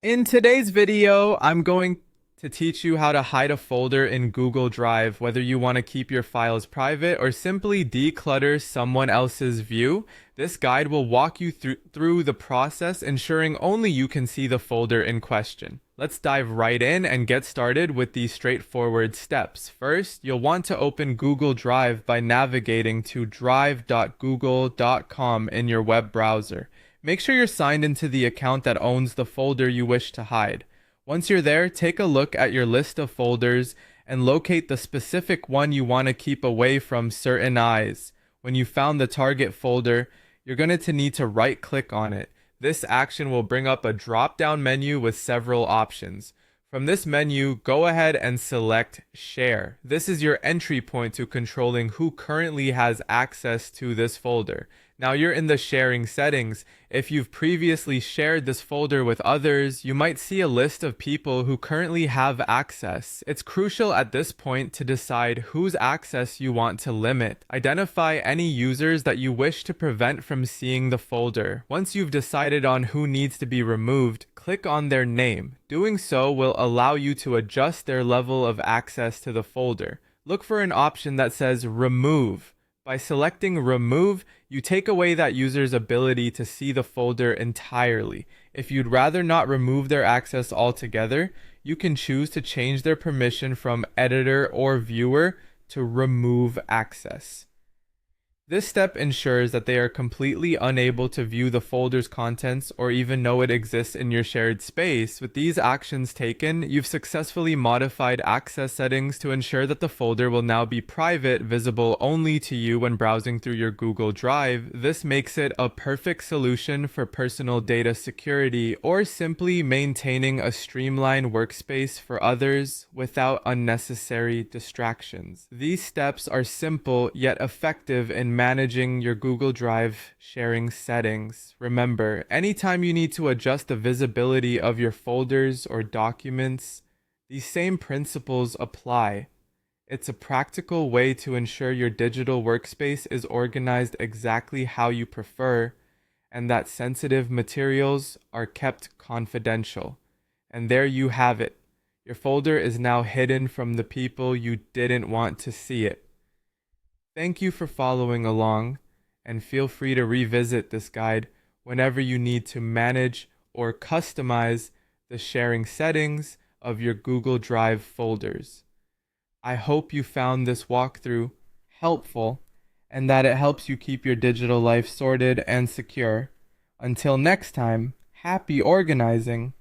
In today's video, I'm going to teach you how to hide a folder in Google Drive, whether you want to keep your files private or simply declutter someone else's view. This guide will walk you through the process, ensuring only you can see the folder in question. Let's dive right in and get started with these straightforward steps. First, you'll want to open Google Drive by navigating to drive.google.com in your web browser. Make sure you're signed into the account that owns the folder you wish to hide. Once you're there, take a look at your list of folders and locate the specific one you want to keep away from certain eyes. When you found the target folder, you're going to need to right-click on it. This action will bring up a drop-down menu with several options. From this menu, go ahead and select Share. This is your entry point to controlling who currently has access to this folder. Now you're in the sharing settings. If you've previously shared this folder with others, you might see a list of people who currently have access. It's crucial at this point to decide whose access you want to limit. Identify any users that you wish to prevent from seeing the folder. Once you've decided on who needs to be removed, click on their name. Doing so will allow you to adjust their level of access to the folder. Look for an option that says Remove. By selecting Remove, you take away that user's ability to see the folder entirely. If you'd rather not remove their access altogether, you can choose to change their permission from Editor or Viewer to Remove Access. This step ensures that they are completely unable to view the folder's contents or even know it exists in your shared space. With these actions taken, you've successfully modified access settings to ensure that the folder will now be private, visible only to you when browsing through your Google Drive. This makes it a perfect solution for personal data security or simply maintaining a streamlined workspace for others without unnecessary distractions. These steps are simple yet effective in managing your Google Drive sharing settings. Remember, anytime you need to adjust the visibility of your folders or documents, these same principles apply. It's a practical way to ensure your digital workspace is organized exactly how you prefer and that sensitive materials are kept confidential. And there you have it. Your folder is now hidden from the people you didn't want to see it. Thank you for following along, and feel free to revisit this guide whenever you need to manage or customize the sharing settings of your Google Drive folders. I hope you found this walkthrough helpful and that it helps you keep your digital life sorted and secure. Until next time, happy organizing!